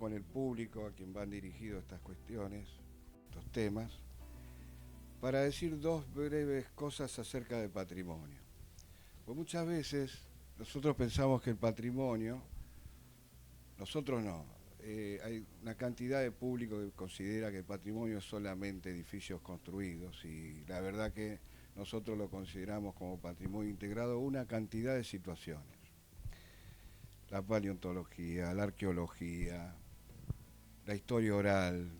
con el público a quien van dirigidos estas cuestiones, estos temas, para decir dos breves cosas acerca del patrimonio. Pues muchas veces nosotros pensamos que el patrimonio, nosotros no, hay una cantidad de público que considera que el patrimonio es solamente edificios construidos y la verdad que nosotros lo consideramos como patrimonio integrado una cantidad de situaciones. La paleontología, la arqueología, la historia oral,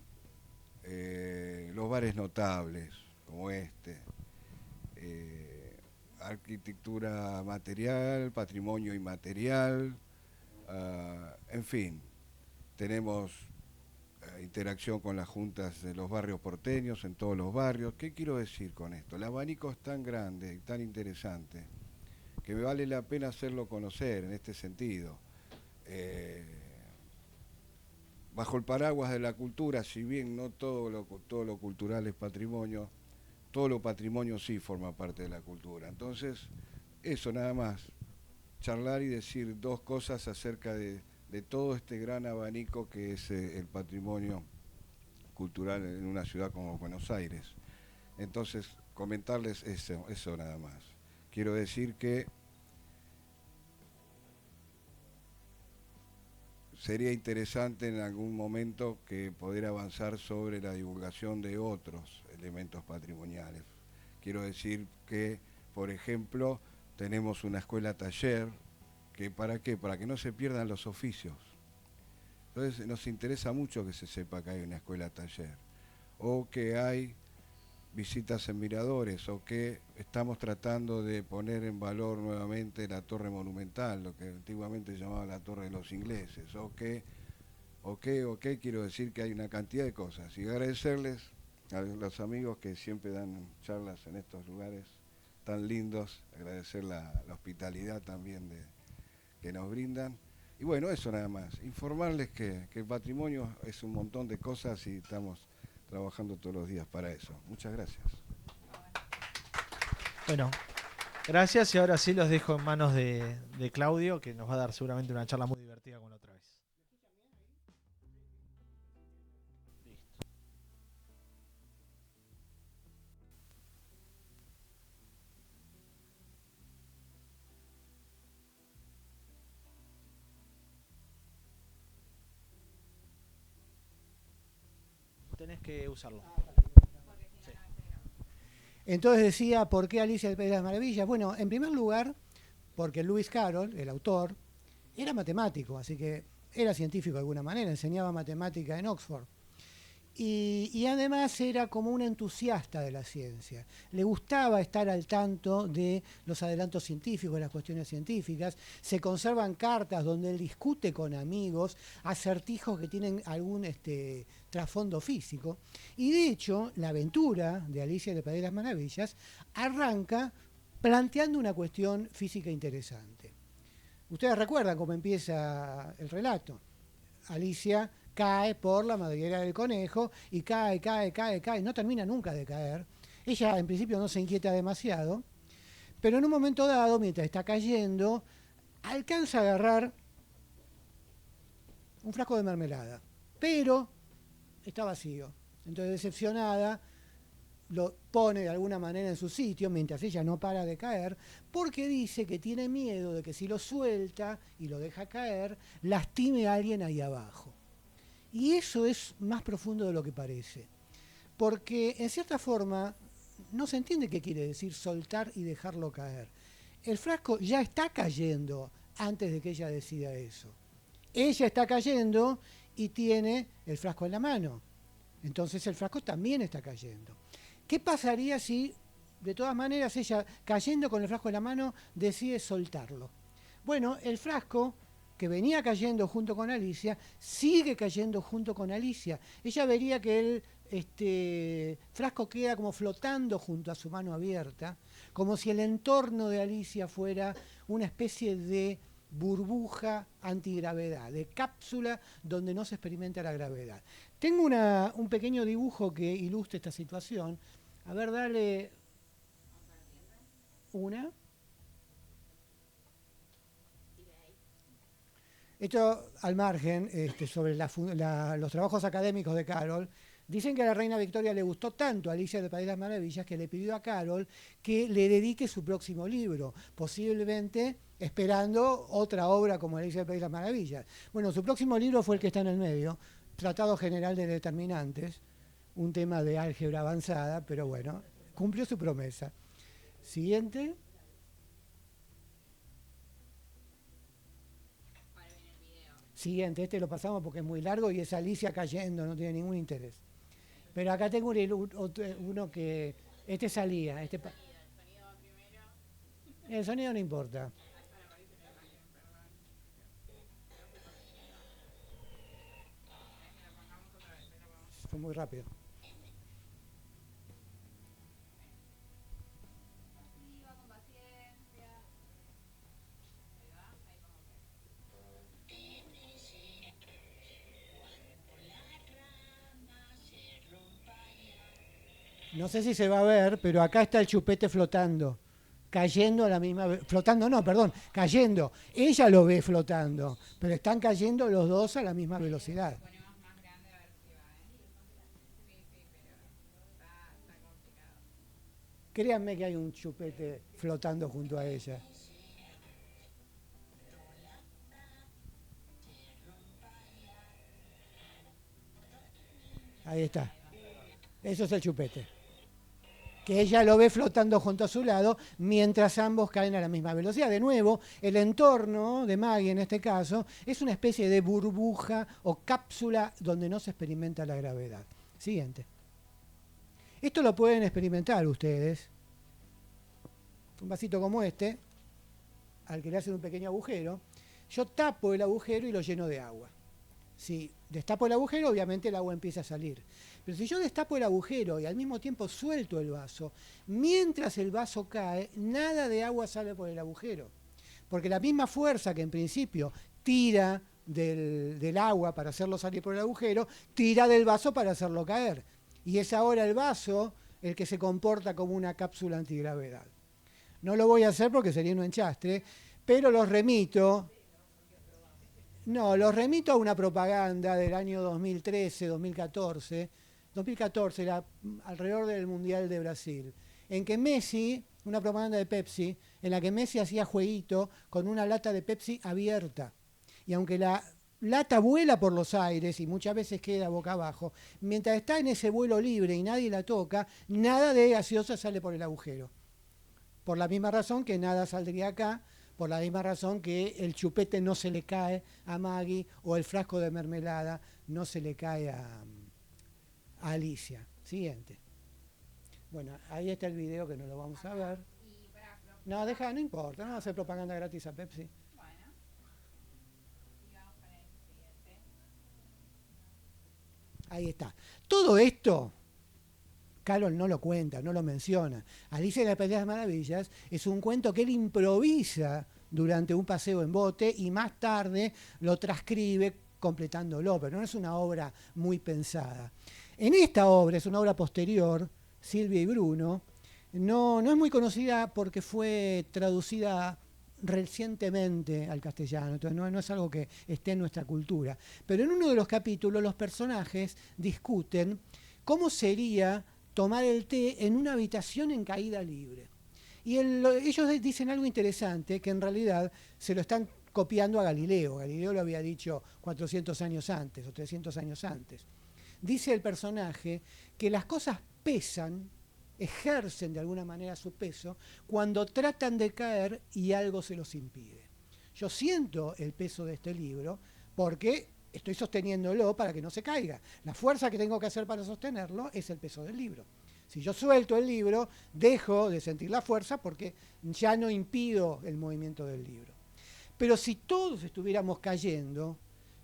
los bares notables como este, arquitectura material, patrimonio inmaterial, en fin, tenemos interacción con las juntas de los barrios porteños, en todos los barrios. ¿Qué quiero decir con esto? El abanico es tan grande y tan interesante que me vale la pena hacerlo conocer en este sentido. Eh, Bajo el paraguas de la cultura, si bien no todo lo cultural es patrimonio, todo lo patrimonio sí forma parte de la cultura. Entonces, eso nada más, charlar y decir dos cosas acerca de todo este gran abanico que es el patrimonio cultural en una ciudad como Buenos Aires. Entonces, comentarles eso nada más. Quiero decir que sería interesante en algún momento que poder avanzar sobre la divulgación de otros elementos patrimoniales. Quiero decir que, por ejemplo, tenemos una escuela taller, que ¿para qué? Para que no se pierdan los oficios. Entonces nos interesa mucho que se sepa que hay una escuela taller, o que hay visitas en miradores, o que estamos tratando de poner en valor nuevamente la torre monumental, lo que antiguamente se llamaba la torre de los ingleses, quiero decir que hay una cantidad de cosas. Y agradecerles a los amigos que siempre dan charlas en estos lugares tan lindos, agradecer la hospitalidad también que nos brindan. Y bueno, eso nada más, informarles que el patrimonio es un montón de cosas y estamos trabajando todos los días para eso. Muchas gracias. Bueno, gracias y ahora sí los dejo en manos de Claudio, que nos va a dar seguramente una charla muy divertida como la otra vez. Tenés que usarlo. Sí. Entonces decía, ¿por qué Alicia del País de las Maravillas? Bueno, en primer lugar, porque Lewis Carroll, el autor, era matemático, así que era científico de alguna manera, enseñaba matemática en Oxford. Y además era como un entusiasta de la ciencia. Le gustaba estar al tanto de los adelantos científicos, de las cuestiones científicas. Se conservan cartas donde él discute con amigos acertijos que tienen algún trasfondo físico. Y de hecho, la aventura de Alicia en el País de las Maravillas arranca planteando una cuestión física interesante. Ustedes recuerdan cómo empieza el relato. Alicia cae por la madriguera del conejo y cae, no termina nunca de caer. Ella en principio no se inquieta demasiado, pero en un momento dado, mientras está cayendo, alcanza a agarrar un frasco de mermelada, pero está vacío. Entonces, decepcionada, lo pone de alguna manera en su sitio mientras ella no para de caer, porque dice que tiene miedo de que si lo suelta y lo deja caer, lastime a alguien ahí abajo. Y eso es más profundo de lo que parece, porque en cierta forma no se entiende qué quiere decir soltar y dejarlo caer. El frasco ya está cayendo antes de que ella decida eso. Ella está cayendo y tiene el frasco en la mano. Entonces el frasco también está cayendo. ¿Qué pasaría si, de todas maneras, ella, cayendo con el frasco en la mano, decide soltarlo? Bueno, el frasco, que venía cayendo junto con Alicia, sigue cayendo junto con Alicia. Ella vería que el frasco queda como flotando junto a su mano abierta, como si el entorno de Alicia fuera una especie de burbuja antigravedad, de cápsula donde no se experimenta la gravedad. Tengo un pequeño dibujo que ilustra esta situación. A ver, dale una. Esto al margen, sobre los trabajos académicos de Carol, dicen que a la reina Victoria le gustó tanto Alicia en el País de las Maravillas que le pidió a Carol que le dedique su próximo libro, posiblemente esperando otra obra como Alicia en el País de las Maravillas. Bueno, su próximo libro fue el que está en el medio, Tratado General de Determinantes, un tema de álgebra avanzada, pero bueno, cumplió su promesa. Siguiente. Siguiente, este lo pasamos porque es muy largo y es Alicia cayendo, no tiene ningún interés. Pero acá tengo uno que... Este salía. ¿El sonido va primero? El sonido no importa. Fue muy rápido. No sé si se va a ver, pero acá está el chupete flotando, cayendo a la misma vez. Flotando no, perdón, cayendo. Ella lo ve flotando, pero están cayendo los dos a la misma velocidad. Créanme que hay un chupete flotando junto a ella. Ahí está. Eso es el chupete. Que ella lo ve flotando junto a su lado mientras ambos caen a la misma velocidad. De nuevo, el entorno de Maggie en este caso es una especie de burbuja o cápsula donde no se experimenta la gravedad. Siguiente. Esto lo pueden experimentar ustedes. Un vasito como este, al que le hacen un pequeño agujero, yo tapo el agujero y lo lleno de agua. Si destapo el agujero, obviamente el agua empieza a salir. Pero si yo destapo el agujero y al mismo tiempo suelto el vaso, mientras el vaso cae, nada de agua sale por el agujero. Porque la misma fuerza que en principio tira del agua para hacerlo salir por el agujero, tira del vaso para hacerlo caer. Y es ahora el vaso el que se comporta como una cápsula antigravedad. No lo voy a hacer porque sería un enchastre, pero los remito a una propaganda del año 2013, 2014, era alrededor del Mundial de Brasil, en que Messi, una propaganda de Pepsi, en la que Messi hacía jueguito con una lata de Pepsi abierta. Y aunque la lata vuela por los aires y muchas veces queda boca abajo, mientras está en ese vuelo libre y nadie la toca, nada de gaseosa sale por el agujero. Por la misma razón que nada saldría acá, por la misma razón que el chupete no se le cae a Maggie o el frasco de mermelada no se le cae a Alicia. Siguiente. Bueno, ahí está el video que no lo vamos a ver. No, no importa, no va a hacer propaganda gratis a Pepsi. Ahí está. Todo esto, Carol no lo cuenta, no lo menciona. Alicia en el País de las Maravillas es un cuento que él improvisa durante un paseo en bote y más tarde lo transcribe completándolo, pero no es una obra muy pensada. En esta obra, es una obra posterior, Silvia y Bruno, no es muy conocida porque fue traducida recientemente al castellano, entonces no es algo que esté en nuestra cultura. Pero en uno de los capítulos los personajes discuten cómo sería tomar el té en una habitación en caída libre. Y ellos dicen algo interesante, que en realidad se lo están copiando a Galileo. Galileo lo había dicho 400 años antes o 300 años antes. Dice el personaje que las cosas pesan, ejercen de alguna manera su peso, cuando tratan de caer y algo se los impide. Yo siento el peso de este libro porque estoy sosteniéndolo para que no se caiga. La fuerza que tengo que hacer para sostenerlo es el peso del libro. Si yo suelto el libro, dejo de sentir la fuerza porque ya no impido el movimiento del libro. Pero si todos estuviéramos cayendo,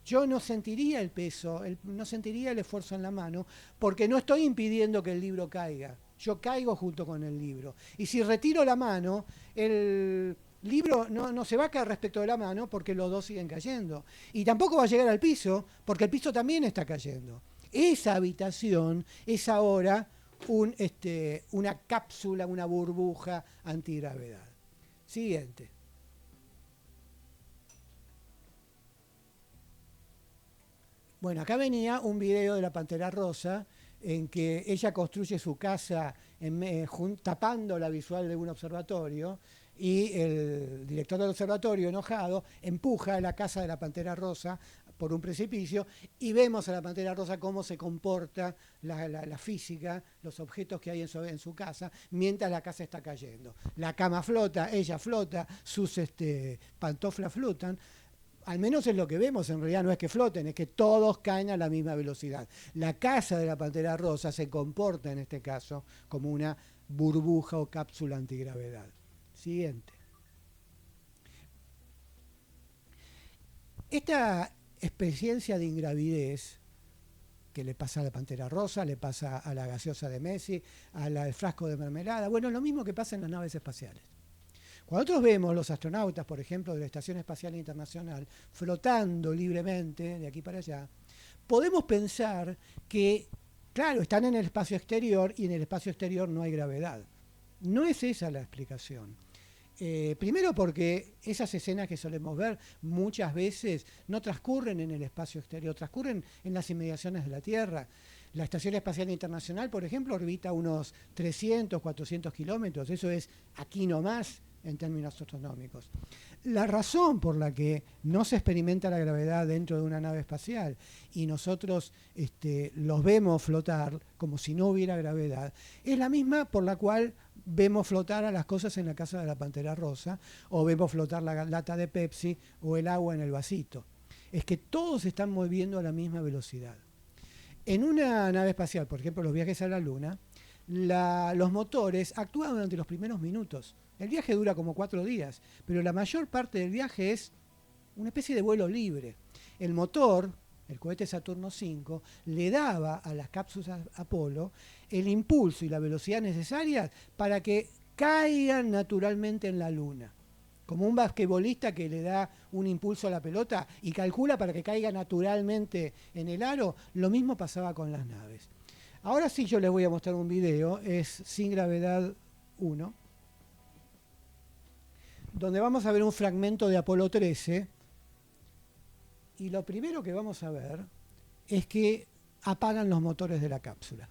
yo no sentiría el peso, no sentiría el esfuerzo en la mano, porque no estoy impidiendo que el libro caiga. Yo caigo junto con el libro. Y si retiro la mano, el libro no se va a caer respecto de la mano porque los dos siguen cayendo. Y tampoco va a llegar al piso porque el piso también está cayendo. Esa habitación es ahora una cápsula, una burbuja antigravedad. Siguiente. Bueno, acá venía un video de la Pantera Rosa en que ella construye su casa tapando la visual de un observatorio y el director del observatorio, enojado, empuja la casa de la Pantera Rosa por un precipicio y vemos a la Pantera Rosa cómo se comporta la física, los objetos que hay en su casa, mientras la casa está cayendo. La cama flota, ella flota, sus pantoflas flotan. Al menos es lo que vemos, en realidad no es que floten, es que todos caen a la misma velocidad. La casa de la Pantera Rosa se comporta en este caso como una burbuja o cápsula antigravedad. Siguiente. Esta experiencia de ingravidez que le pasa a la Pantera Rosa, le pasa a la gaseosa de Messi, al frasco de mermelada, bueno, lo mismo que pasa en las naves espaciales. Cuando nosotros vemos los astronautas, por ejemplo, de la Estación Espacial Internacional, flotando libremente de aquí para allá, podemos pensar que, claro, están en el espacio exterior y en el espacio exterior no hay gravedad. No es esa la explicación. Primero porque esas escenas que solemos ver muchas veces no transcurren en el espacio exterior, transcurren en las inmediaciones de la Tierra. La Estación Espacial Internacional, por ejemplo, orbita unos 300, 400 kilómetros, eso es aquí nomás en términos astronómicos. La razón por la que no se experimenta la gravedad dentro de una nave espacial y nosotros los vemos flotar como si no hubiera gravedad es la misma por la cual vemos flotar a las cosas en la casa de la Pantera Rosa o vemos flotar la lata de Pepsi o el agua en el vasito. Es que todos se están moviendo a la misma velocidad. En una nave espacial, por ejemplo, los viajes a la Luna, los motores actúan durante los primeros minutos. El viaje dura como 4 días, pero la mayor parte del viaje es una especie de vuelo libre. El motor, el cohete Saturno V, le daba a las cápsulas Apolo el impulso y la velocidad necesarias para que caigan naturalmente en la Luna. Como un basquetbolista que le da un impulso a la pelota y calcula para que caiga naturalmente en el aro, lo mismo pasaba con las naves. Ahora sí yo les voy a mostrar un video, es Sin Gravedad 1, donde vamos a ver un fragmento de Apolo 13 y lo primero que vamos a ver es que apagan los motores de la cápsula.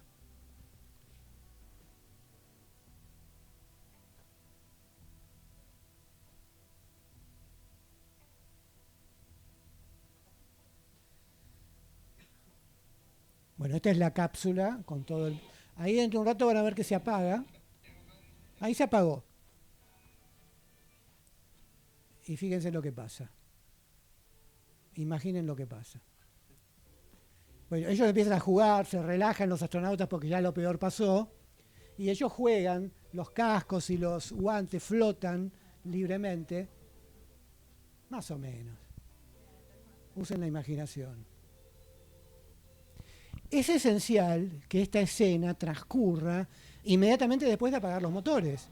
Bueno, esta es la cápsula con todo el... Ahí dentro de un rato van a ver que se apaga. Ahí se apagó. Y fíjense lo que pasa. Imaginen lo que pasa. Bueno, ellos empiezan a jugar, se relajan los astronautas porque ya lo peor pasó. Y ellos juegan, los cascos y los guantes flotan libremente. Más o menos. Usen la imaginación. Es esencial que esta escena transcurra inmediatamente después de apagar los motores.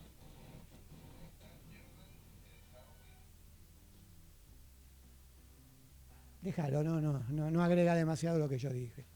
Déjalo, no agrega demasiado lo que yo dije.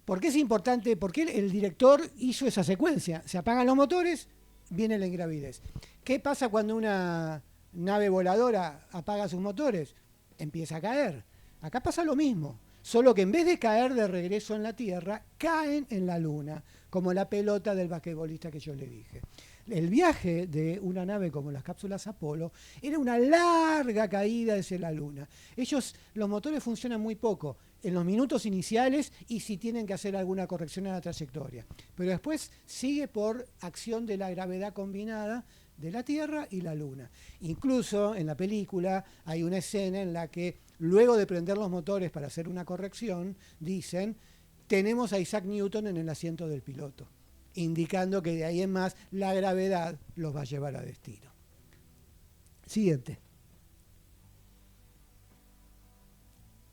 ¿Por qué es importante? ¿Por qué el director hizo esa secuencia? Se apagan los motores, viene la ingravidez. ¿Qué pasa cuando una nave voladora apaga sus motores? Empieza a caer. Acá pasa lo mismo. Solo que en vez de caer de regreso en la Tierra, caen en la Luna, como la pelota del basquetbolista que yo le dije. El viaje de una nave como las cápsulas Apolo era una larga caída hacia la Luna. Los motores funcionan muy poco, en los minutos iniciales y si tienen que hacer alguna corrección a la trayectoria. Pero después sigue por acción de la gravedad combinada de la Tierra y la Luna. Incluso en la película hay una escena en la que luego de prender los motores para hacer una corrección, dicen, tenemos a Isaac Newton en el asiento del piloto, indicando que de ahí en más la gravedad los va a llevar a destino. Siguiente.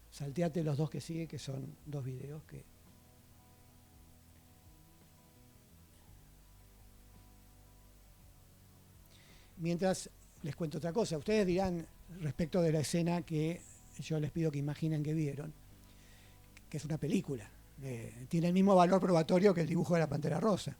Salteate los dos que siguen, que son 2 videos que... Mientras les cuento otra cosa, ustedes dirán respecto de la escena que yo les pido que imaginen que vieron, que es una película, tiene el mismo valor probatorio que el dibujo de la Pantera Rosa.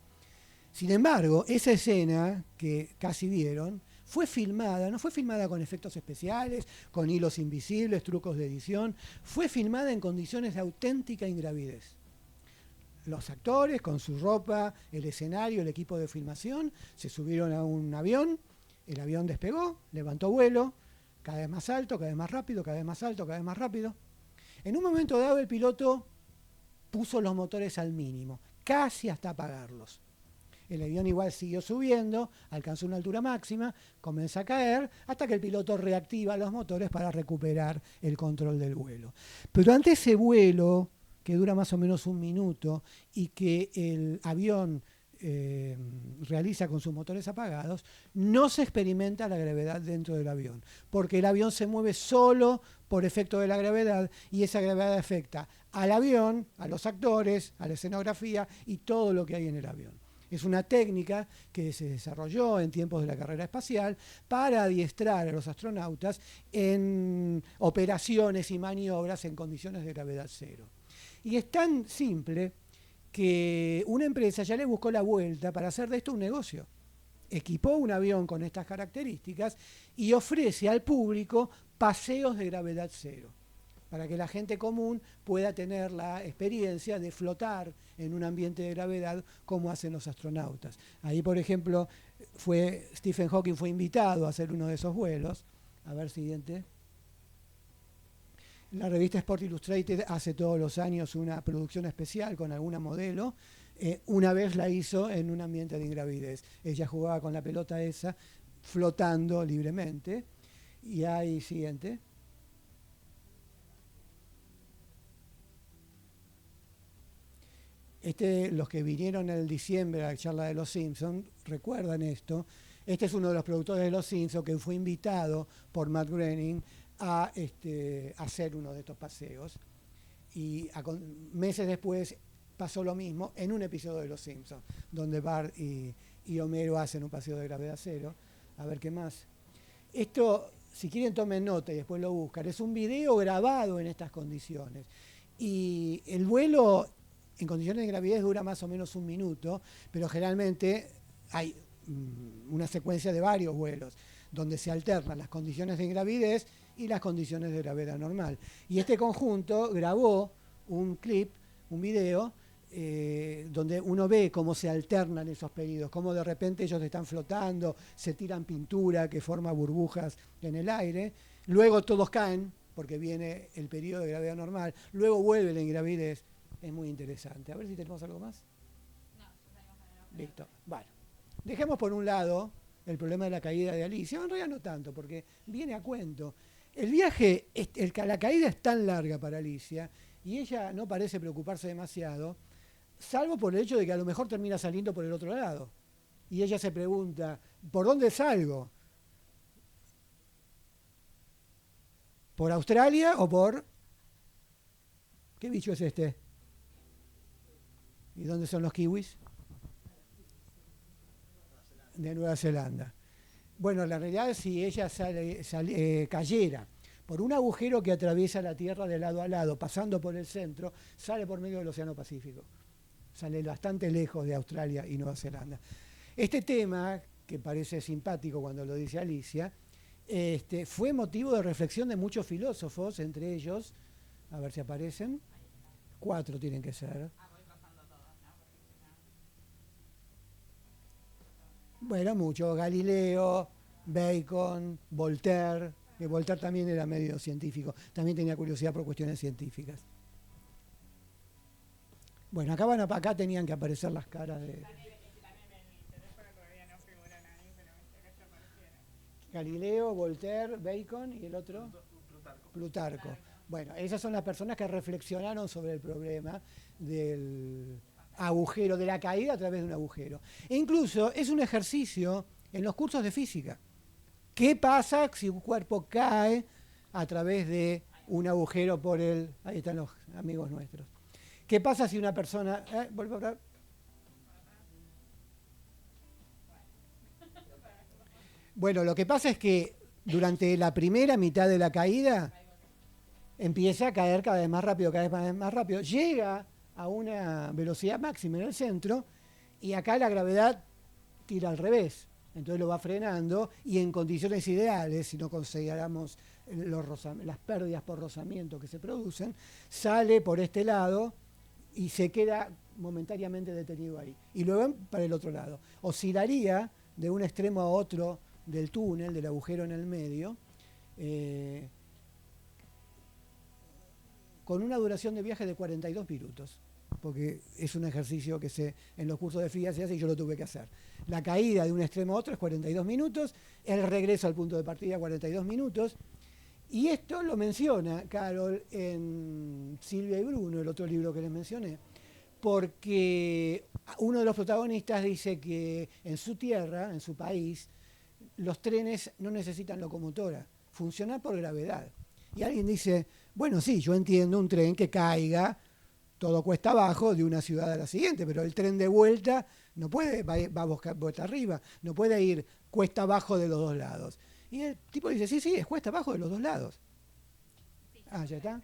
Sin embargo, esa escena que casi vieron fue filmada, no fue filmada con efectos especiales, con hilos invisibles, trucos de edición, fue filmada en condiciones de auténtica ingravidez. Los actores, con su ropa, el escenario, el equipo de filmación, se subieron a un avión, el avión despegó, levantó vuelo, cada vez más alto, cada vez más rápido, cada vez más alto, cada vez más rápido. En un momento dado el piloto puso los motores al mínimo, casi hasta apagarlos. El avión igual siguió subiendo, alcanzó una altura máxima, comienza a caer, hasta que el piloto reactiva los motores para recuperar el control del vuelo. Pero ante ese vuelo, que dura más o menos 1 minuto, y que el avión realiza con sus motores apagados, no se experimenta la gravedad dentro del avión, porque el avión se mueve solo por efecto de la gravedad, y esa gravedad afecta al avión, a los actores, a la escenografía y todo lo que hay en el avión. Es una técnica que se desarrolló en tiempos de la carrera espacial para adiestrar a los astronautas en operaciones y maniobras en condiciones de gravedad cero. Y es tan simple que una empresa ya le buscó la vuelta para hacer de esto un negocio. Equipó un avión con estas características y ofrece al público paseos de gravedad cero, para que la gente común pueda tener la experiencia de flotar en un ambiente de gravedad como hacen los astronautas. Ahí, por ejemplo, Stephen Hawking fue invitado a hacer uno de esos vuelos. A ver, siguiente. La revista Sport Illustrated hace todos los años una producción especial con alguna modelo. Una vez la hizo en un ambiente de ingravidez. Ella jugaba con la pelota esa, flotando libremente. Y ahí, siguiente. Los que vinieron en el diciembre a la charla de Los Simpsons recuerdan esto. Este es uno de los productores de Los Simpsons que fue invitado por Matt Groening a hacer uno de estos paseos. Y meses después pasó lo mismo en un episodio de Los Simpsons, donde Bart y Homero hacen un paseo de gravedad cero. A ver qué más. Esto, si quieren tomen nota y después lo buscan, es un video grabado en estas condiciones. Y el vuelo en condiciones de gravidez dura más o menos 1 minuto, pero generalmente hay una secuencia de varios vuelos donde se alternan las condiciones de ingravidez y las condiciones de gravedad normal. Y este conjunto grabó un clip, un video, donde uno ve cómo se alternan esos periodos, cómo de repente ellos están flotando, se tiran pintura que forma burbujas en el aire, luego todos caen porque viene el periodo de gravedad normal, luego vuelve la ingravidez. Es muy interesante. A ver si tenemos algo más. No, listo. Bueno, dejemos por un lado el problema de la caída de Alicia. En realidad no tanto, porque viene a cuento. El viaje, la caída es tan larga para Alicia y ella no parece preocuparse demasiado, salvo por el hecho de que a lo mejor termina saliendo por el otro lado. Y ella se pregunta, ¿por dónde salgo? ¿Por Australia o por...? ¿Qué bicho es este? ¿Y dónde son los kiwis? De Nueva Zelanda. Bueno, la realidad es si ella cayera por un agujero que atraviesa la Tierra de lado a lado, pasando por el centro, sale por medio del Océano Pacífico. Sale bastante lejos de Australia y Nueva Zelanda. Este tema, que parece simpático cuando lo dice Alicia, fue motivo de reflexión de muchos filósofos, entre ellos, a ver si aparecen, 4 tienen que ser. Bueno, mucho. Galileo, Bacon, Voltaire, que Voltaire también era medio científico, también tenía curiosidad por cuestiones científicas. Bueno, acá tenían que aparecer las caras de... Galileo, Voltaire, Bacon y el otro... Plutarco. Bueno, esas son las personas que reflexionaron sobre el problema del agujero, de la caída a través de un agujero. E incluso es un ejercicio en los cursos de física. ¿Qué pasa si un cuerpo cae a través de un agujero por el... Ahí están los amigos nuestros. ¿Qué pasa si una persona... vuelvo a hablar. Bueno, lo que pasa es que durante la primera mitad de la caída empieza a caer cada vez más rápido, llega a una velocidad máxima en el centro y acá la gravedad tira al revés. Entonces lo va frenando y en condiciones ideales, si no consideramos las pérdidas por rozamiento que se producen, sale por este lado y se queda momentáneamente detenido ahí. Y luego para el otro lado. Oscilaría de un extremo a otro del túnel, del agujero en el medio, con una duración de viaje de 42 minutos, porque es un ejercicio que en los cursos de FIA se hace y yo lo tuve que hacer. La caída de un extremo a otro es 42 minutos, el regreso al punto de partida 42 minutos, y esto lo menciona Carol en Silvia y Bruno, el otro libro que les mencioné, porque uno de los protagonistas dice que en su tierra, en su país, los trenes no necesitan locomotora, funcionan por gravedad. Y alguien dice, bueno, sí, yo entiendo un tren que caiga todo cuesta abajo de una ciudad a la siguiente, pero el tren de vuelta no puede, va vuelta arriba, no puede ir cuesta abajo de los dos lados. Y el tipo dice, sí, es cuesta abajo de los dos lados. Ah, ¿ya está?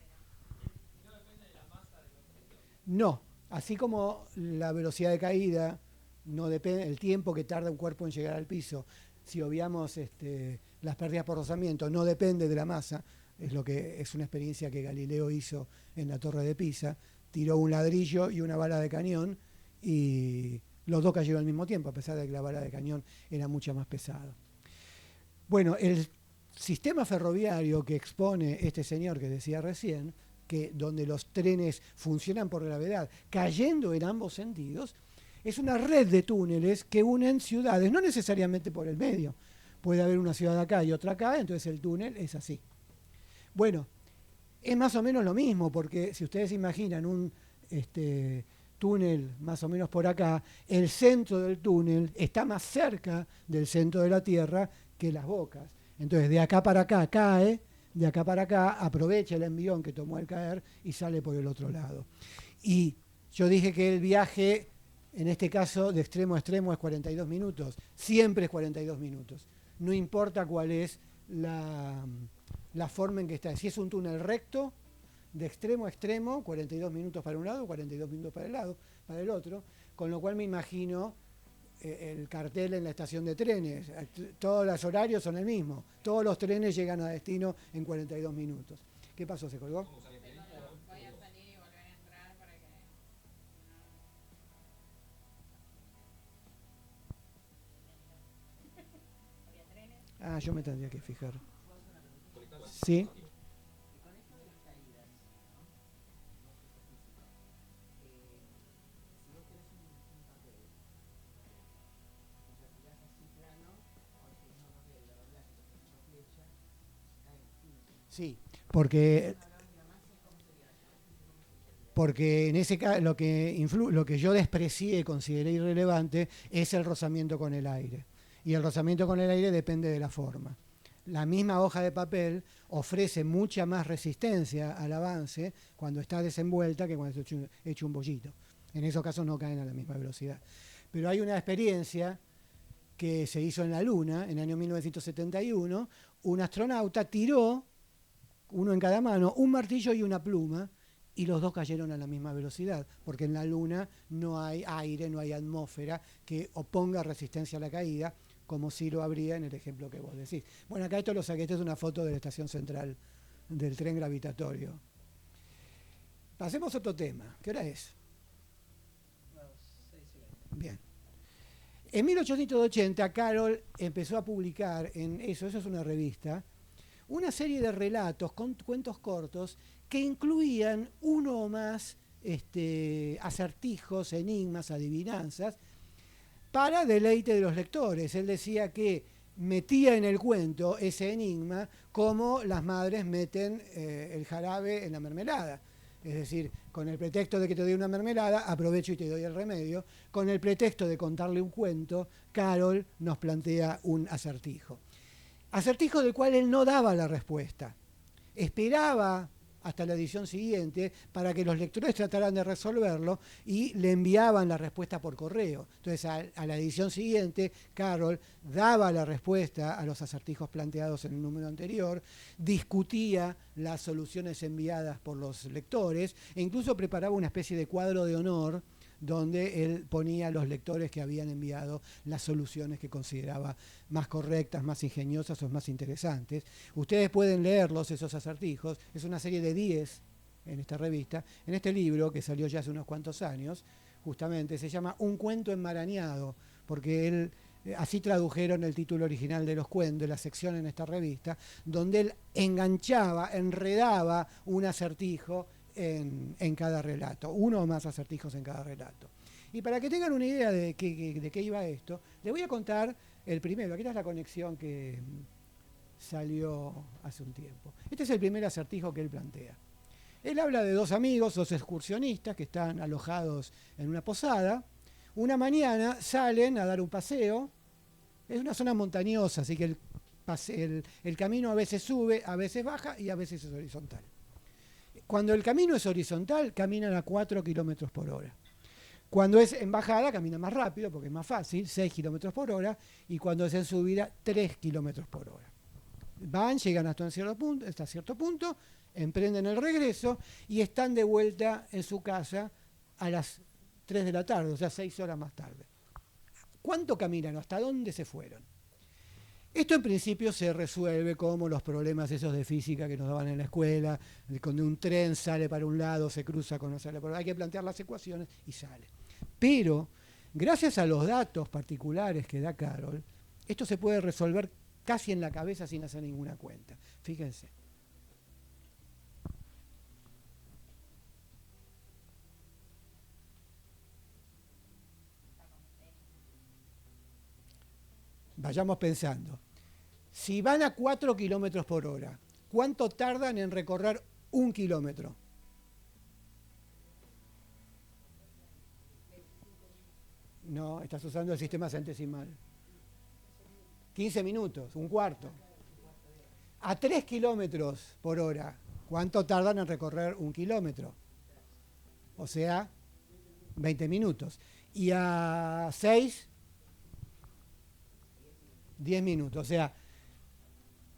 No, así como la velocidad de caída no depende, el tiempo que tarda un cuerpo en llegar al piso, si obviamos las pérdidas por rozamiento, no depende de la masa, es una experiencia que Galileo hizo en la Torre de Pisa, tiró un ladrillo y una bala de cañón y los dos cayeron al mismo tiempo, a pesar de que la bala de cañón era mucho más pesada. Bueno, el sistema ferroviario que expone este señor que decía recién, que donde los trenes funcionan por gravedad, cayendo en ambos sentidos, es una red de túneles que unen ciudades, no necesariamente por el medio. Puede haber una ciudad acá y otra acá, entonces el túnel es así. Bueno, es más o menos lo mismo, porque si ustedes imaginan un túnel más o menos por acá, el centro del túnel está más cerca del centro de la Tierra que las bocas. Entonces, de acá para acá cae, de acá para acá aprovecha el envión que tomó al caer y sale por el otro lado. Y yo dije que el viaje, en este caso, de extremo a extremo es 42 minutos. Siempre es 42 minutos. No importa cuál es la forma en que está. Si es un túnel recto, de extremo a extremo, 42 minutos para un lado, 42 minutos para el otro, con lo cual me imagino el cartel en la estación de trenes. Todos los horarios son el mismo. Todos los trenes llegan a destino en 42 minutos. ¿Qué pasó? ¿Se colgó? Voy a salir y volver a entrar para que... Ah, yo me tendría que fijar. Sí. Sí, porque en ese caso lo que yo desprecié y consideré irrelevante es el rozamiento con el aire. Y el rozamiento con el aire depende de la forma. La misma hoja de papel ofrece mucha más resistencia al avance cuando está desenvuelta que cuando está hecho un bollito. En esos casos no caen a la misma velocidad. Pero hay una experiencia que se hizo en la Luna, en el año 1971. Un astronauta tiró, uno en cada mano, un martillo y una pluma, y los dos cayeron a la misma velocidad, porque en la Luna no hay aire, no hay atmósfera que oponga resistencia a la caída, como sí lo habría en el ejemplo que vos decís. Bueno, acá esto lo saqué, esta es una foto de la estación central del tren gravitatorio. Pasemos a otro tema. ¿Qué hora es? Bien. En 1880, Carol empezó a publicar en eso es una revista, una serie de relatos, cuentos cortos, que incluían uno o más acertijos, enigmas, adivinanzas, para deleite de los lectores. Él decía que metía en el cuento ese enigma como las madres meten el jarabe en la mermelada. Es decir, con el pretexto de que te doy una mermelada, aprovecho y te doy el remedio. Con el pretexto de contarle un cuento, Carol nos plantea un acertijo. Acertijo del cual él no daba la respuesta. Esperaba hasta la edición siguiente para que los lectores trataran de resolverlo y le enviaban la respuesta por correo. Entonces a la edición siguiente Carol daba la respuesta a los acertijos planteados en el número anterior, discutía las soluciones enviadas por los lectores e incluso preparaba una especie de cuadro de honor donde él ponía a los lectores que habían enviado las soluciones que consideraba más correctas, más ingeniosas o más interesantes. Ustedes pueden leerlos, esos acertijos. Es una serie de 10 en esta revista. En este libro, que salió ya hace unos cuantos años, justamente se llama Un cuento enmarañado, porque él, así tradujeron el título original de los cuentos, de la sección en esta revista, donde él enganchaba, enredaba un acertijo en cada relato, uno o más acertijos en cada relato. Y para que tengan una idea de qué iba esto, les voy a contar el primero. Aquí está la conexión que salió hace un tiempo. Este es el primer acertijo que él plantea. Él habla de dos amigos, dos excursionistas que están alojados en una posada. Una mañana salen a dar un paseo. Es una zona montañosa, así que el camino a veces sube, a veces baja y a veces es horizontal. Cuando el camino es horizontal, caminan a 4 kilómetros por hora. Cuando es en bajada, camina más rápido porque es más fácil, 6 kilómetros por hora. Y cuando es en subida, 3 kilómetros por hora. Van, llegan hasta cierto punto, emprenden el regreso y están de vuelta en su casa a las 3 de la tarde, o sea, 6 horas más tarde. ¿Cuánto caminan? ¿Hasta dónde se fueron? Esto en principio se resuelve como los problemas esos de física que nos daban en la escuela, cuando un tren sale para un lado, se cruza con no sale por otro. Hay que plantear las ecuaciones y sale. Pero, gracias a los datos particulares que da Carroll, esto se puede resolver casi en la cabeza sin hacer ninguna cuenta. Fíjense. Vayamos pensando. Si van a 4 kilómetros por hora, ¿cuánto tardan en recorrer 1 kilómetro? No, estás usando el sistema centesimal. 15 minutos, un cuarto. A 3 kilómetros por hora, ¿cuánto tardan en recorrer 1 kilómetro? O sea, 20 minutos. Y a 6, 10 minutos. O sea,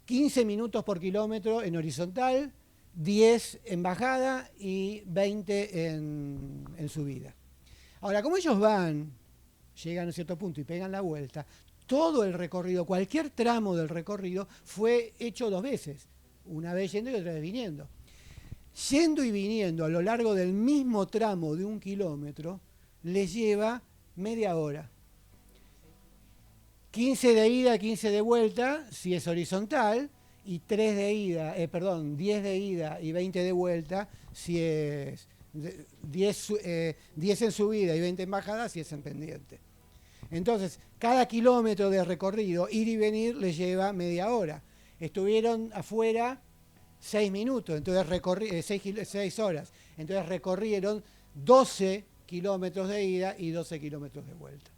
15 minutos por kilómetro en horizontal, 10 en bajada y 20 en subida. Ahora, como ellos llegan a cierto punto y pegan la vuelta, todo el recorrido, cualquier tramo del recorrido fue hecho 2 veces, una vez yendo y otra vez viniendo. Yendo y viniendo a lo largo del mismo tramo de 1 kilómetro, les lleva media hora. 15 de ida, 15 de vuelta, si es horizontal, y 10 de ida y 20 de vuelta, si es 10 en subida y 20 en bajada, si es en pendiente. Entonces, cada kilómetro de recorrido, ir y venir, les lleva media hora. Estuvieron afuera 6 minutos, entonces 6 horas. Entonces recorrieron 12 kilómetros de ida y 12 kilómetros de vuelta.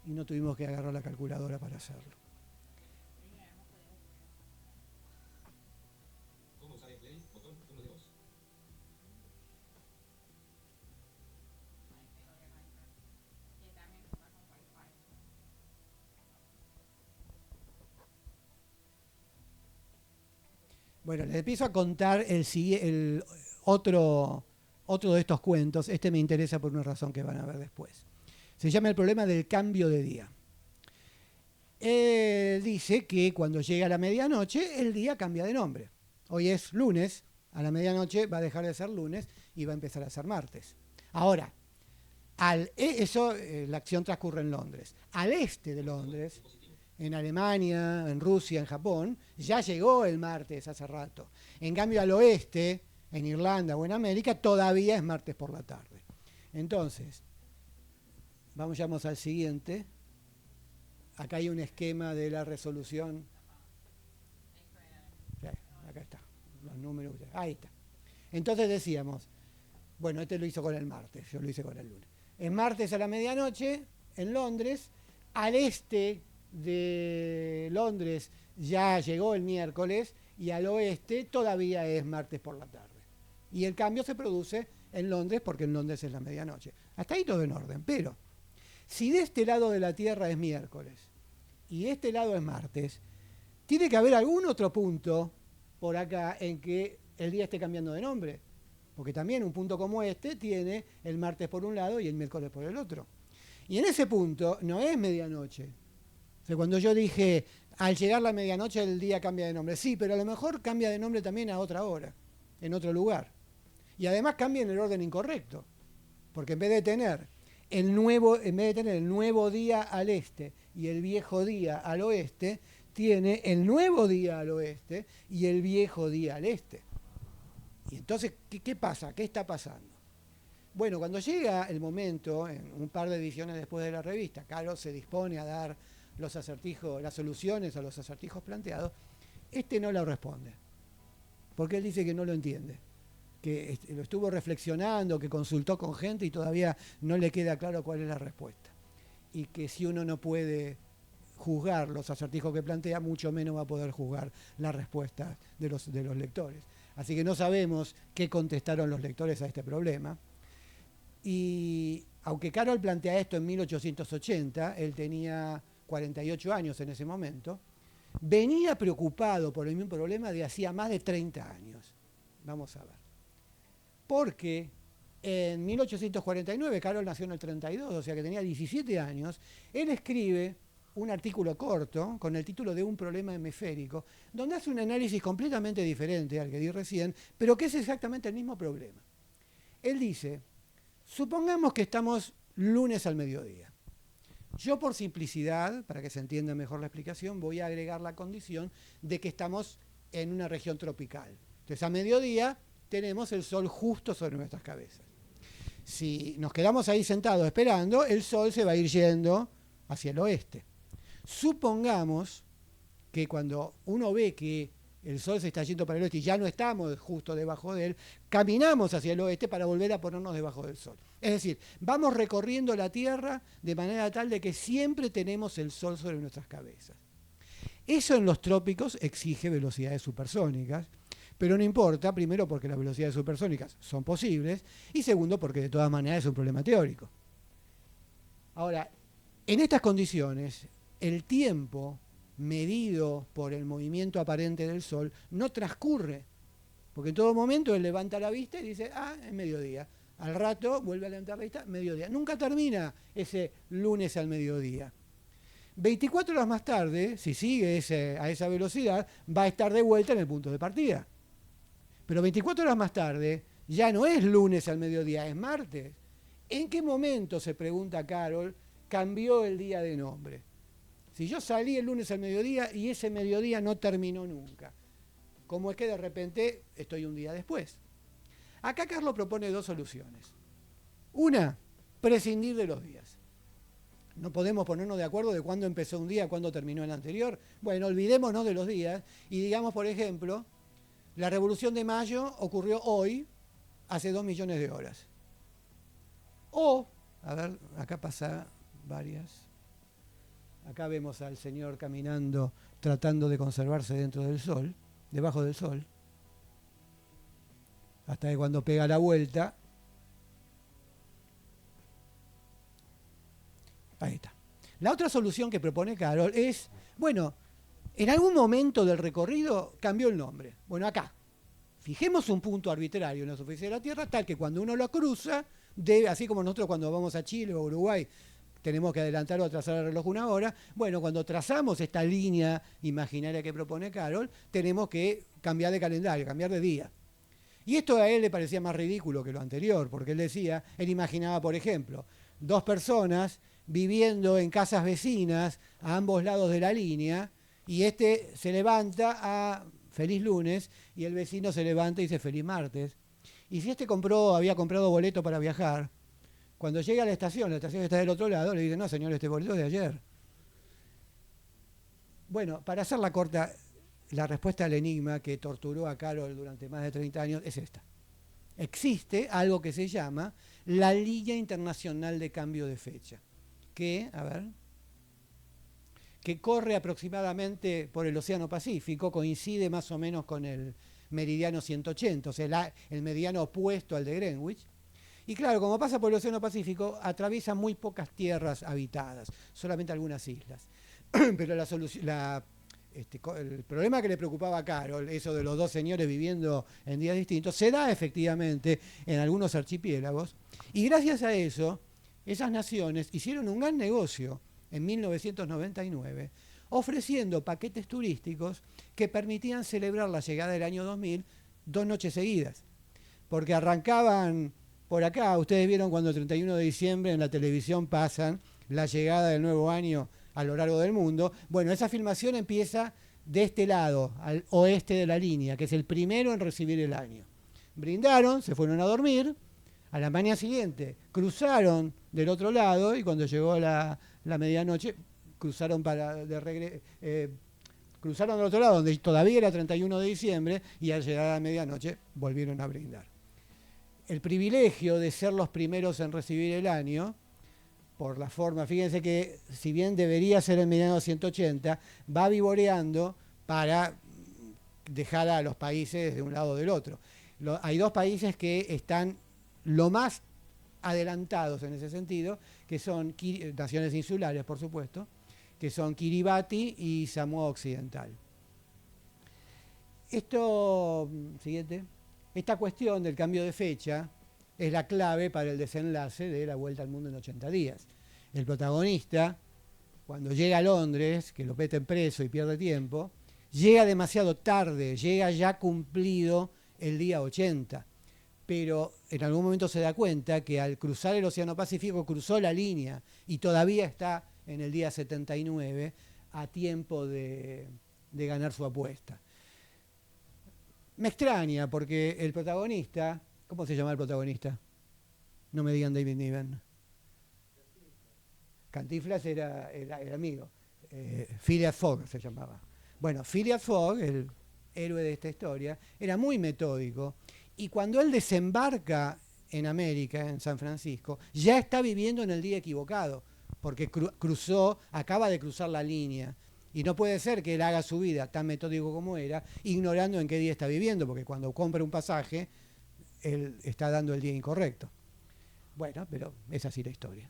Y no tuvimos que agarrar la calculadora para hacerlo. ¿Cómo usar el play? Botón 1 de 2. Y también está con Wi-Fi. Bueno, les empiezo a contar el otro de estos cuentos. Este me interesa por una razón que van a ver después. Se llama El problema del cambio de día. Él dice que cuando llega la medianoche, el día cambia de nombre. Hoy es lunes, a la medianoche va a dejar de ser lunes y va a empezar a ser martes. Ahora, la acción transcurre en Londres. Al este de Londres, en Alemania, en Rusia, en Japón, ya llegó el martes hace rato. En cambio, al oeste, en Irlanda o en América, todavía es martes por la tarde. Entonces, vamos al siguiente. Acá hay un esquema de la resolución. Sí, acá está, los números. Ahí está. Entonces decíamos, bueno, este lo hizo con el martes, yo lo hice con el lunes. Es martes a la medianoche, en Londres. Al este de Londres ya llegó el miércoles y al oeste todavía es martes por la tarde. Y el cambio se produce en Londres porque en Londres es la medianoche. Hasta ahí todo en orden, pero si de este lado de la Tierra es miércoles y de este lado es martes, tiene que haber algún otro punto por acá en que el día esté cambiando de nombre. porque también un punto como este tiene el martes por un lado y el miércoles por el otro. Y en ese punto no es medianoche. O sea, cuando yo dije, al llegar la medianoche el día cambia de nombre, sí, pero a lo mejor cambia de nombre también a otra hora, en otro lugar. Y además cambia en el orden incorrecto, porque en vez de tener el nuevo día al este y el viejo día al oeste, tiene el nuevo día al oeste y el viejo día al este. Y entonces, ¿qué pasa? ¿Qué está pasando? Bueno, cuando llega el momento, en un par de ediciones después de la revista, Carol se dispone a dar los acertijos, las soluciones a los acertijos planteados, este no lo responde, porque él dice que no lo entiende, que lo estuvo reflexionando, que consultó con gente y todavía no le queda claro cuál es la respuesta. Y que si uno no puede juzgar los acertijos que plantea, mucho menos va a poder juzgar la respuesta de los lectores. Así que no sabemos qué contestaron los lectores a este problema. Y aunque Carol plantea esto en 1880, él tenía 48 años en ese momento, venía preocupado por el mismo problema de hacía más de 30 años. Vamos a ver. Porque en 1849, Carol nació en el 32, o sea que tenía 17 años, él escribe un artículo corto con el título de Un problema hemisférico, donde hace un análisis completamente diferente al que di recién, pero que es exactamente el mismo problema. Él dice, supongamos que estamos lunes al mediodía. Yo, por simplicidad, para que se entienda mejor la explicación, voy a agregar la condición de que estamos en una región tropical. Entonces, a mediodía tenemos el sol justo sobre nuestras cabezas. Si nos quedamos ahí sentados esperando, el sol se va a ir yendo hacia el oeste. Supongamos que cuando uno ve que el sol se está yendo para el oeste y ya no estamos justo debajo de él, caminamos hacia el oeste para volver a ponernos debajo del sol. Es decir, vamos recorriendo la Tierra de manera tal de que siempre tenemos el sol sobre nuestras cabezas. Eso en los trópicos exige velocidades supersónicas, pero no importa, primero porque las velocidades supersónicas son posibles y segundo porque de todas maneras es un problema teórico. Ahora, en estas condiciones, el tiempo medido por el movimiento aparente del Sol no transcurre, porque en todo momento él levanta la vista y dice, es mediodía. Al rato vuelve a levantar la vista, mediodía. Nunca termina ese lunes al mediodía. 24 horas más tarde, si sigue a esa velocidad, va a estar de vuelta en el punto de partida. Pero 24 horas más tarde ya no es lunes al mediodía, es martes. ¿En qué momento, se pregunta Carol, cambió el día de nombre? Si yo salí el lunes al mediodía y ese mediodía no terminó nunca, ¿cómo es que de repente estoy un día después? Acá Carlos propone dos soluciones. Una, prescindir de los días. No podemos ponernos de acuerdo de cuándo empezó un día, cuándo terminó el anterior. Bueno, olvidémonos de los días y digamos, por ejemplo, la Revolución de Mayo ocurrió hoy, hace 2 millones de horas. O, a ver, acá pasa varias. Acá vemos al señor caminando, tratando de conservarse dentro del sol, debajo del sol. Hasta que cuando pega la vuelta, ahí está. La otra solución que propone Carol es, bueno, en algún momento del recorrido cambió el nombre. Bueno, acá, fijemos un punto arbitrario en la superficie de la Tierra, tal que cuando uno lo cruza, así como nosotros cuando vamos a Chile o Uruguay, tenemos que adelantar o atrasar el reloj una hora. Bueno, cuando trazamos esta línea imaginaria que propone Carol, tenemos que cambiar de calendario, cambiar de día. Y esto a él le parecía más ridículo que lo anterior, porque él imaginaba, por ejemplo, 2 personas viviendo en casas vecinas a ambos lados de la línea, y este se levanta a feliz lunes y el vecino se levanta y dice feliz martes. Y si este había comprado boleto para viajar, cuando llega a la estación está del otro lado, le dice, no señor, este boleto es de ayer. Bueno, para hacerla corta, la respuesta al enigma que torturó a Carol durante más de 30 años es esta. Existe algo que se llama la Liga Internacional de Cambio de Fecha, que corre aproximadamente por el Océano Pacífico, coincide más o menos con el meridiano 180, o sea, el meridiano opuesto al de Greenwich. Y claro, como pasa por el Océano Pacífico, atraviesa muy pocas tierras habitadas, solamente algunas islas. Pero el problema que le preocupaba a Carol, eso de los dos señores viviendo en días distintos, se da efectivamente en algunos archipiélagos, y gracias a eso, esas naciones hicieron un gran negocio en 1999, ofreciendo paquetes turísticos que permitían celebrar la llegada del año 2000 2 noches seguidas, porque arrancaban por acá, ustedes vieron cuando el 31 de diciembre en la televisión pasan la llegada del nuevo año a lo largo del mundo. Bueno, esa filmación empieza de este lado, al oeste de la línea, que es el primero en recibir el año. Brindaron, se fueron a dormir, a la mañana siguiente cruzaron del otro lado y cuando llegó la medianoche cruzaron cruzaron del otro lado, donde todavía era 31 de diciembre, y al llegar a la medianoche volvieron a brindar. El privilegio de ser los primeros en recibir el año, por la forma, fíjense que si bien debería ser en 1980, va vivoreando para dejar a los países de un lado o del otro. Hay dos países que están lo más adelantados en ese sentido, que son naciones insulares, por supuesto, que son Kiribati y Samoa Occidental. Esta cuestión del cambio de fecha es la clave para el desenlace de La Vuelta al Mundo en 80 días. El protagonista, cuando llega a Londres, que lo meten preso y pierde tiempo, llega demasiado tarde, llega ya cumplido el día 80, pero en algún momento se da cuenta que al cruzar el Océano Pacífico cruzó la línea y todavía está en el día 79 a tiempo de ganar su apuesta. Me extraña porque el protagonista, ¿cómo se llama el protagonista? No me digan David Niven. Cantinflas era amigo. Phileas Fogg se llamaba. Bueno, Phileas Fogg, el héroe de esta historia, era muy metódico y cuando él desembarca en América, en San Francisco, ya está viviendo en el día equivocado, porque acaba de cruzar la línea. Y no puede ser que él haga su vida tan metódico como era, ignorando en qué día está viviendo, porque cuando compra un pasaje, él está dando el día incorrecto. Bueno, pero es así la historia.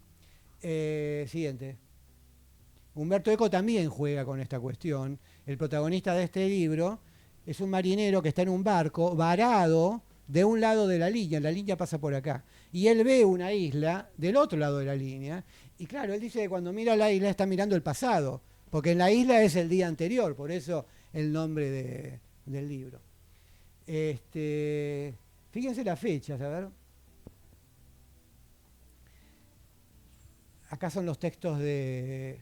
Siguiente. Humberto Eco también juega con esta cuestión. El protagonista de este libro es un marinero que está en un barco varado de un lado de la línea pasa por acá, y él ve una isla del otro lado de la línea, y claro, él dice que cuando mira la isla está mirando el pasado, porque en la isla es el día anterior, por eso el nombre del libro. Fíjense las fechas, a ver. Acá son los textos de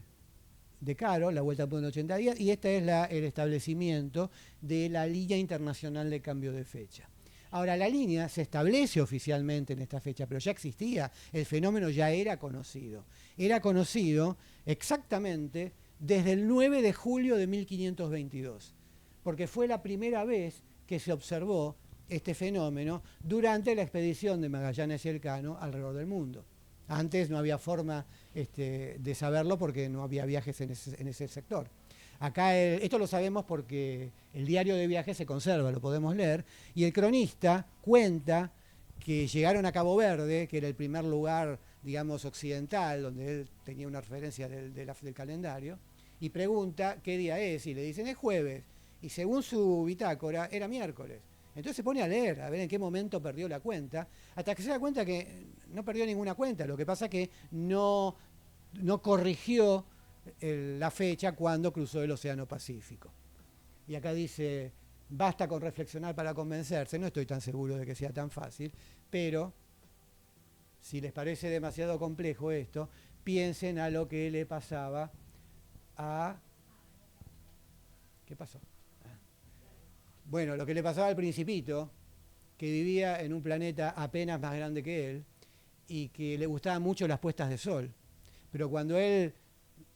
Carol, La Vuelta al Mundo en 80 días, y este es el establecimiento de la Línea Internacional de Cambio de Fecha. Ahora, la línea se establece oficialmente en esta fecha, pero ya existía, el fenómeno ya era conocido. Era conocido exactamente desde el 9 de julio de 1522, porque fue la primera vez que se observó este fenómeno durante la expedición de Magallanes y Elcano alrededor del mundo. Antes no había forma de saberlo porque no había viajes en ese sector. Acá esto lo sabemos porque el diario de viajes se conserva, lo podemos leer, y el cronista cuenta que llegaron a Cabo Verde, que era el primer lugar, digamos, occidental, donde él tenía una referencia del calendario, y pregunta qué día es, y le dicen es jueves, y según su bitácora era miércoles. Entonces se pone a leer, a ver en qué momento perdió la cuenta, hasta que se da cuenta que no perdió ninguna cuenta, lo que pasa es que no corrigió la fecha cuando cruzó el Océano Pacífico. Y acá dice, basta con reflexionar para convencerse, no estoy tan seguro de que sea tan fácil, pero si les parece demasiado complejo esto, piensen a lo que le pasaba a... ¿Qué pasó? Bueno, lo que le pasaba al Principito, que vivía en un planeta apenas más grande que él y que le gustaban mucho las puestas de sol. Pero cuando él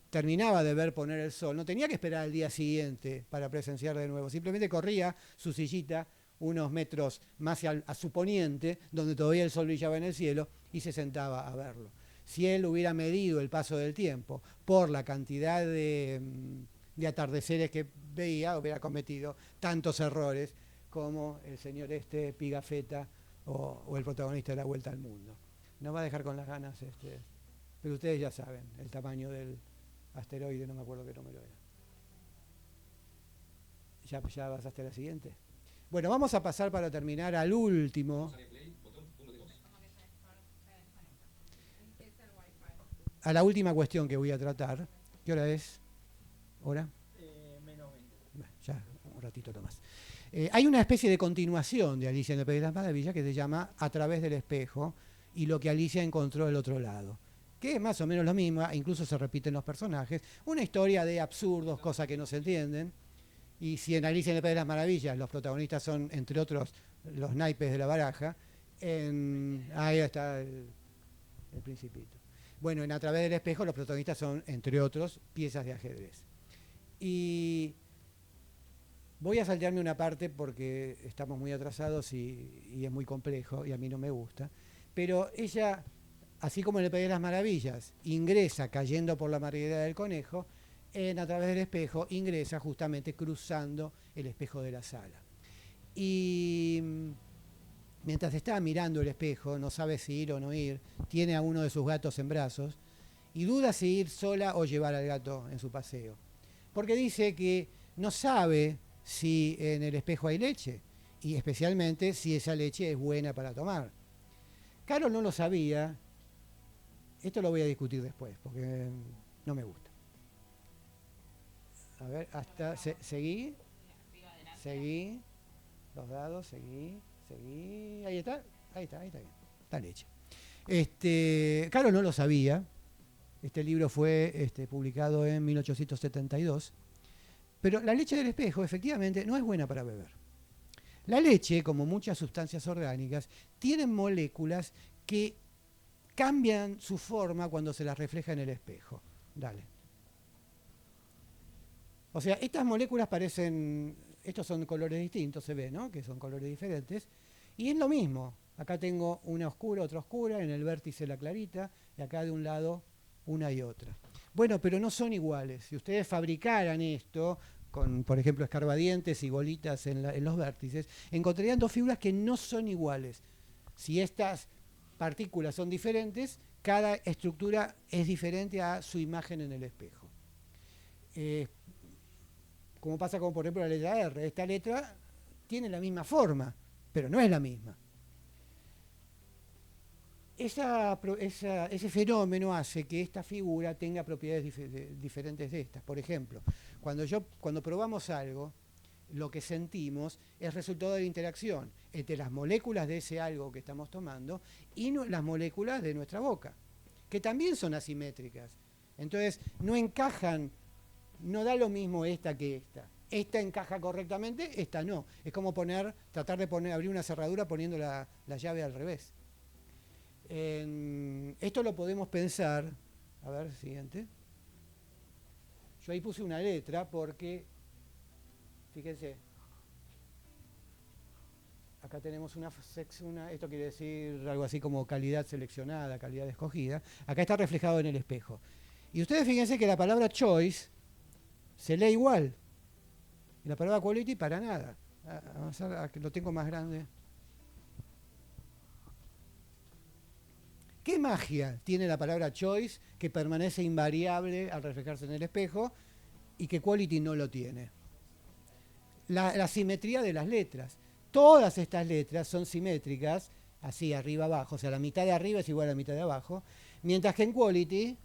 terminaba de ver poner el sol, no tenía que esperar al día siguiente para presenciar de nuevo, simplemente corría su sillita unos metros más a su poniente, donde todavía el sol brillaba en el cielo, y se sentaba a verlo. Si él hubiera medido el paso del tiempo por la cantidad de atardeceres que veía, hubiera cometido tantos errores como el señor Pigafetta o el protagonista de La Vuelta al Mundo. Nos va a dejar con las ganas, pero ustedes ya saben el tamaño del asteroide, no me acuerdo qué número era. ¿Ya pasaste a la siguiente? Bueno, vamos a pasar para terminar al último, Pulsar el play, botón 1 de 2. Es el wifi. a la última cuestión que voy a tratar. ¿Qué hora es? ¿Hora? Menos 20. Bueno, ya, un ratito nomás. Hay una especie de continuación de Alicia en el País de las Maravillas que se llama A través del espejo y lo que Alicia encontró del otro lado, que es más o menos lo mismo, incluso se repiten los personajes, una historia de absurdos, cosas que no se entienden, y si en Alicia en el País de las Maravillas los protagonistas son, entre otros, los naipes de la baraja, ahí está el Principito. Bueno, en A través del espejo los protagonistas son, entre otros, piezas de ajedrez. Y voy a saltearme una parte porque estamos muy atrasados y es muy complejo y a mí no me gusta. Pero ella, así como en el País de las Maravillas, ingresa cayendo por la madriguera del conejo, A través del espejo ingresa justamente cruzando el espejo de la sala. Y mientras está mirando el espejo, no sabe si ir o no ir, tiene a uno de sus gatos en brazos y duda si ir sola o llevar al gato en su paseo. Porque dice que no sabe si en el espejo hay leche y especialmente si esa leche es buena para tomar. Carol no lo sabía. Esto lo voy a discutir después porque no me gusta. A ver, hasta seguí, los dados, seguí, ahí está bien, está leche. Carol no lo sabía. Este libro fue publicado en 1872. Pero la leche del espejo, efectivamente, no es buena para beber. La leche, como muchas sustancias orgánicas, tienen moléculas que cambian su forma cuando se las refleja en el espejo. Dale. O sea, estas moléculas parecen, estos son colores distintos, se ve, ¿no? Que son colores diferentes. Y es lo mismo. Acá tengo una oscura, otra oscura, en el vértice la clarita, y acá de un lado una y otra. Bueno, pero no son iguales. Si ustedes fabricaran esto con, por ejemplo, escarbadientes y bolitas en los vértices, encontrarían dos figuras que no son iguales. Si estas partículas son diferentes, cada estructura es diferente a su imagen en el espejo. Como pasa con, por ejemplo, la letra R. Esta letra tiene la misma forma, pero no es la misma. Ese fenómeno hace que esta figura tenga propiedades diferentes de estas. Por ejemplo, cuando probamos algo, lo que sentimos es resultado de la interacción entre las moléculas de ese algo que estamos tomando y las moléculas de nuestra boca, que también son asimétricas. Entonces, no encajan, no da lo mismo esta que esta. Esta encaja correctamente, esta no. Es como tratar de abrir una cerradura poniendo la llave al revés. Esto lo podemos pensar, a ver, siguiente. Yo ahí puse una letra porque, fíjense, acá tenemos esto quiere decir algo así como calidad seleccionada, calidad escogida. Acá está reflejado en el espejo. Y ustedes fíjense que la palabra choice se lee igual. Y la palabra quality para nada. Vamos a que lo tengo más grande. ¿Qué magia tiene la palabra choice que permanece invariable al reflejarse en el espejo y que quality no lo tiene? La simetría de las letras. Todas estas letras son simétricas, así arriba abajo, o sea, la mitad de arriba es igual a la mitad de abajo, mientras que en quality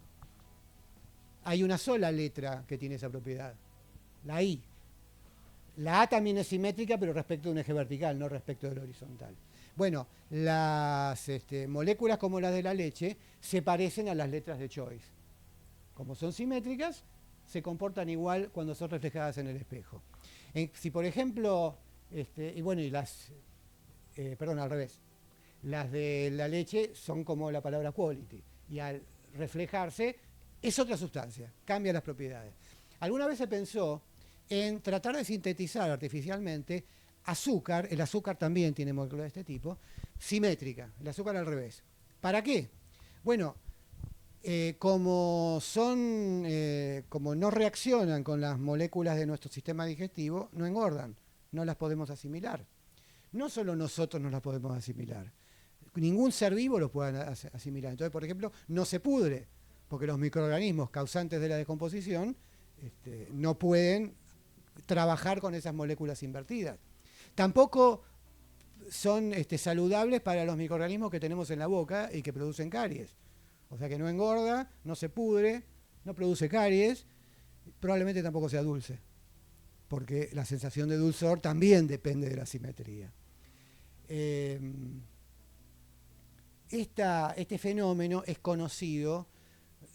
hay una sola letra que tiene esa propiedad, la I. La A también es simétrica, pero respecto de un eje vertical, no respecto del horizontal. Bueno, las moléculas como las de la leche se parecen a las letras de choice. Como son simétricas, se comportan igual cuando son reflejadas en el espejo. Si por ejemplo, perdón, al revés. Las de la leche son como la palabra quality y al reflejarse es otra sustancia, cambia las propiedades. Alguna vez se pensó en tratar de sintetizar artificialmente azúcar, el azúcar también tiene moléculas de este tipo, simétrica, el azúcar al revés. ¿Para qué? Bueno, como no reaccionan con las moléculas de nuestro sistema digestivo, no engordan, no las podemos asimilar. No solo nosotros no las podemos asimilar, ningún ser vivo lo puede asimilar. Entonces, por ejemplo, no se pudre, porque los microorganismos causantes de la descomposición no pueden trabajar con esas moléculas invertidas. Tampoco son saludables para los microorganismos que tenemos en la boca y que producen caries. O sea que no engorda, no se pudre, no produce caries, probablemente tampoco sea dulce, porque la sensación de dulzor también depende de la simetría. Este fenómeno es conocido,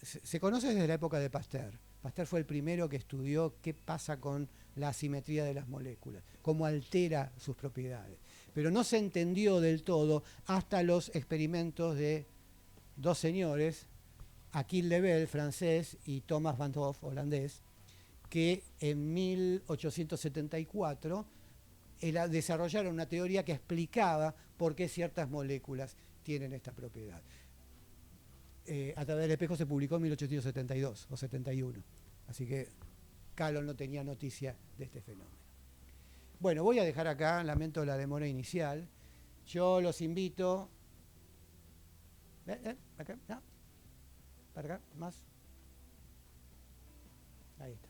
se conoce desde la época de Pasteur. Pasteur fue el primero que estudió qué pasa con la asimetría de las moléculas, cómo altera sus propiedades. Pero no se entendió del todo hasta los experimentos de dos señores, Achille Lebel, francés, y Thomas van Hoff, holandés, que en 1874 desarrollaron una teoría que explicaba por qué ciertas moléculas tienen esta propiedad. A través del espejo se publicó en 1872 o 71, así que Callon no tenía noticia de este fenómeno. Bueno, voy a dejar acá, lamento la demora inicial. Yo los invito... acá, no, para acá, más. Ahí está.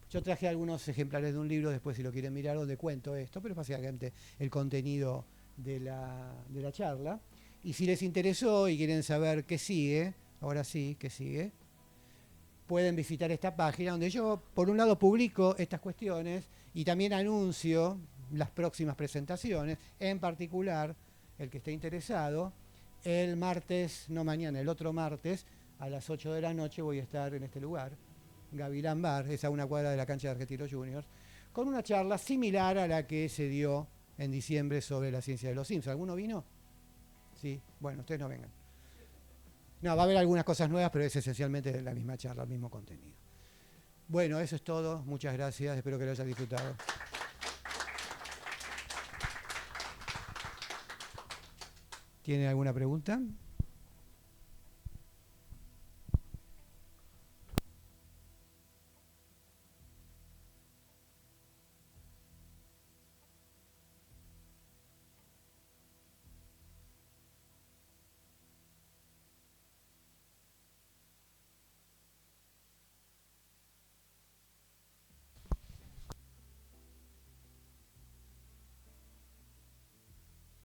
Yo traje algunos ejemplares de un libro, después si lo quieren mirar, donde cuento esto, pero es básicamente el contenido de la charla. Y si les interesó y quieren saber qué sigue, ahora sí, qué sigue, pueden visitar esta página donde yo, por un lado, publico estas cuestiones y también anuncio las próximas presentaciones, en particular, el que esté interesado, el martes, no mañana, el otro martes, a las 8 de la noche voy a estar en este lugar, Gavilán Bar, es a una cuadra de la cancha de Argentinos Juniors, con una charla similar a la que se dio en diciembre sobre la ciencia de los Simpsons. ¿Alguno vino? Sí, bueno, ustedes no vengan. No, va a haber algunas cosas nuevas, pero es esencialmente la misma charla, el mismo contenido. Bueno, eso es todo. Muchas gracias. Espero que lo hayas disfrutado. ¿Tienen alguna pregunta?